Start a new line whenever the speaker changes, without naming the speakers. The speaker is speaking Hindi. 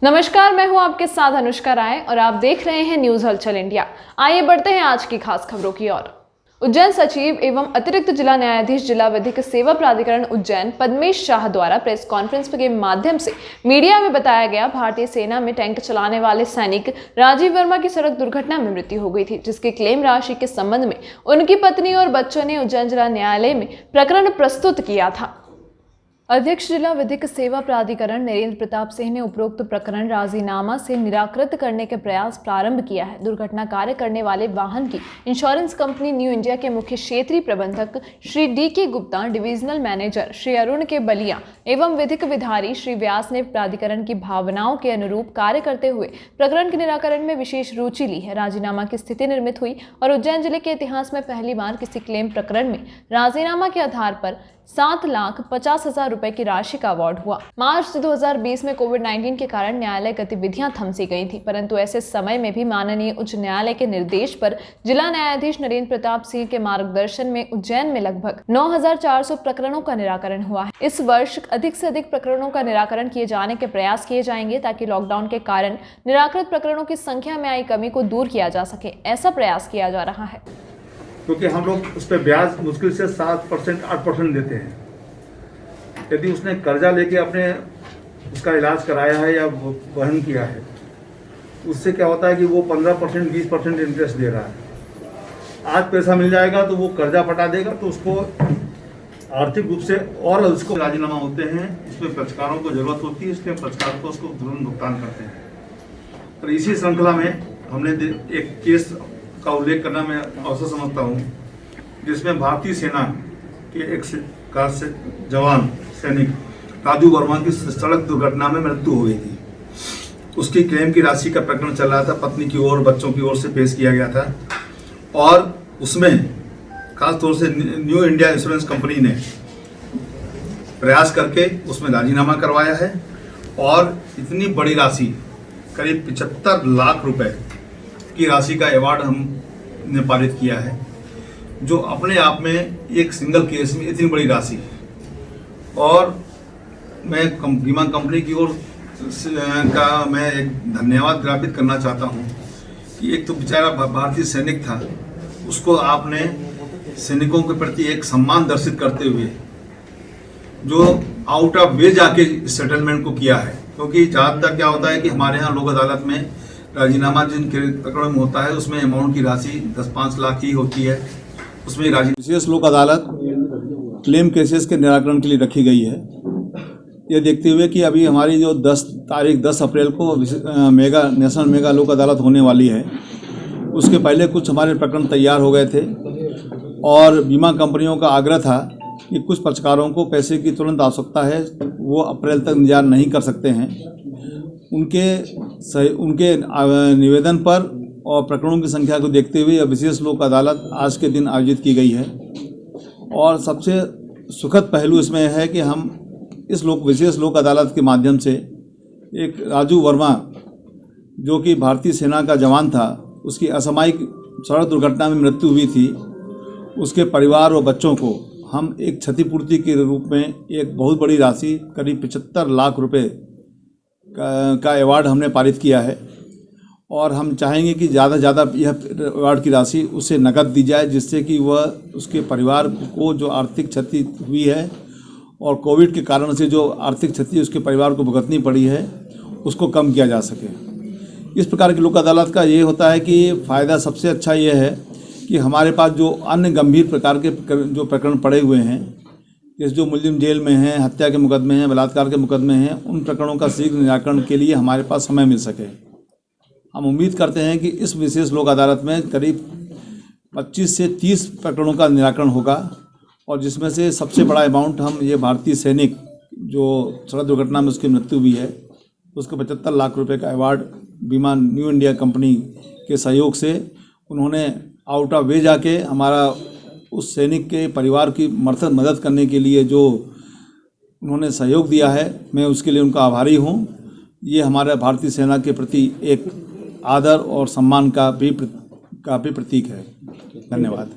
नमस्कार, मैं हूं आपके साथ अनुष्का राय और आप देख रहे हैं न्यूज हलचल इंडिया। आइए बढ़ते हैं आज की खास खबरों की ओर। उज्जैन सचिव एवं अतिरिक्त जिला न्यायाधीश जिला विधिक सेवा प्राधिकरण उज्जैन पद्मेश शाह द्वारा प्रेस कॉन्फ्रेंस के माध्यम से मीडिया में बताया गया, भारतीय सेना में टैंक चलाने वाले सैनिक राजीव वर्मा की सड़क दुर्घटना में मृत्यु हो गई थी, जिसकी क्लेम राशि के संबंध में उनकी पत्नी और बच्चों ने उज्जैन जिला न्यायालय में प्रकरण प्रस्तुत किया था। अध्यक्ष जिला विधिक सेवा प्राधिकरण नरेंद्र प्रताप सिंह ने उपरोक्त प्रकरण राजीनामा से निराकृत करने के प्रयास प्रारंभ किया है। दुर्घटना कार्य करने वाले वाहन की इंश्योरेंस कंपनी न्यू इंडिया के मुख्य क्षेत्रीय प्रबंधक Shri DK. Gupta, divisional manager Shri Arun के बलिया एवं विधिक विधारी श्री व्यास ने प्राधिकरण की भावनाओं के अनुरूप कार्य करते हुए प्रकरण के निराकरण में विशेष रुचि ली है। राजीनामा की स्थिति निर्मित हुई और उज्जैन जिले के इतिहास में पहली बार किसी क्लेम प्रकरण में राजीनामा के आधार पर 7,50,000 रुपए की राशि का अवार्ड हुआ। मार्च 2020 में कोविड-19 के कारण न्यायालय गतिविधियां थम सी गई थी, परंतु ऐसे समय में भी माननीय उच्च न्यायालय के निर्देश पर जिला न्यायाधीश नरेंद्र प्रताप सिंह के मार्गदर्शन में उज्जैन में लगभग 9,400 प्रकरणों का निराकरण हुआ है। इस वर्ष अधिक से अधिक प्रकरणों का निराकरण किए जाने के प्रयास किए जाएंगे ताकि लॉकडाउन के कारण निराकृत प्रकरणों की संख्या में आई कमी को दूर किया जा सके। ऐसा प्रयास किया जा रहा है
क्योंकि हम लोग उस पर ब्याज मुश्किल से 7% 8% देते हैं। यदि उसने कर्जा लेके अपने उसका इलाज कराया है या वहन किया है, उससे क्या होता है कि वो 15% 20% इंटरेस्ट दे रहा है। आज पैसा मिल जाएगा तो वो कर्जा पटा देगा, तो उसको आर्थिक रूप से और उसको राजीनामा होते हैं। इसमें पक्षकारों को जरूरत होती है, इसलिए पक्षकार को उसको तुरंत भुगतान करते हैं। और इसी श्रृंखला में हमने एक केस का उल्लेख करना मैं अवसर समझता हूँ, जिसमें भारतीय सेना के एक जवान सैनिक राजू वर्मा की सड़क दुर्घटना में मृत्यु हो गई थी। उसकी क्लेम की राशि का प्रकरण चल रहा था, पत्नी की ओर बच्चों की ओर से पेश किया गया था और उसमें खासतौर से न्यू इंडिया इंश्योरेंस कंपनी ने प्रयास करके उसमें राजीनामा करवाया है और इतनी बड़ी राशि करीब 75 लाख रुपए की राशि का अवार्ड हमने पारित किया है, जो अपने आप में एक सिंगल केस में इतनी बड़ी राशि है। और मैं बीमा कंपनी की ओर का मैं एक धन्यवाद ज्ञापित करना चाहता हूँ कि एक तो बेचारा भारतीय सैनिक था, उसको आपने सैनिकों के प्रति एक सम्मान दर्शित करते हुए जो आउट ऑफ वे जाके सेटलमेंट को किया है। क्योंकि ज़्यादातर क्या होता है कि हमारे यहाँ लोक अदालत में राजीनामा जिन प्रकरणों में होता है उसमें अमाउंट की राशि 10-5 लाख ही होती है। उसमें विशेष लोक अदालत क्लेम केसेस के निराकरण के लिए रखी गई है। ये देखते हुए कि अभी हमारी जो 10 अप्रैल को नेशनल मेगा लोक अदालत होने वाली है, उसके पहले कुछ हमारे प्रकरण तैयार हो गए थे और बीमा कंपनियों का आग्रह था कि कुछ पक्षकारों को पैसे की तुरंत आवश्यकता है, वो अप्रैल तक इंतजार नहीं कर सकते हैं। उनके निवेदन पर और प्रकरणों की संख्या को देखते हुए विशेष लोक अदालत आज के दिन आयोजित की गई है। और सबसे सुखद पहलू इसमें है कि हम इस विशेष लोक अदालत के माध्यम से एक राजू वर्मा, जो कि भारतीय सेना का जवान था, उसकी असामयिक सड़क दुर्घटना में मृत्यु हुई थी, उसके परिवार और बच्चों को हम एक क्षतिपूर्ति के रूप में एक बहुत बड़ी राशि करीब 75 लाख रुपए का अवार्ड हमने पारित किया है। और हम चाहेंगे कि ज़्यादा से ज़्यादा यह अवार्ड की राशि उसे नकद दी जाए, जिससे कि वह उसके परिवार को जो आर्थिक क्षति हुई है और कोविड के कारण से जो आर्थिक क्षति उसके परिवार को भुगतनी पड़ी है, उसको कम किया जा सके। इस प्रकार की लोक अदालत का ये होता है कि फ़ायदा सबसे अच्छा ये है कि हमारे पास जो अन्य गंभीर प्रकार के जो प्रकरण पड़े हुए हैं, जैसे जो मुलजिम जेल में हैं, हत्या के मुकदमे हैं, बलात्कार के मुकदमे हैं, उन प्रकरणों का शीघ्र निराकरण के लिए हमारे पास समय मिल सके। हम उम्मीद करते हैं कि इस विशेष लोक अदालत में करीब 25 से 30 प्रकरणों का निराकरण होगा और जिसमें से सबसे बड़ा अमाउंट हम ये भारतीय सैनिक जो सड़क दुर्घटना में उसकी मृत्यु हुई है, उसके 75 लाख रुपए का अवार्ड बीमा न्यू इंडिया कंपनी के सहयोग से उन्होंने आउट ऑफ वे जाके हमारा उस सैनिक के परिवार की मदद करने के लिए जो उन्होंने सहयोग दिया है, मैं उसके लिए उनका आभारी हूँ। ये हमारे भारतीय सेना के प्रति एक आदर और सम्मान का भी प्रतीक है। धन्यवाद।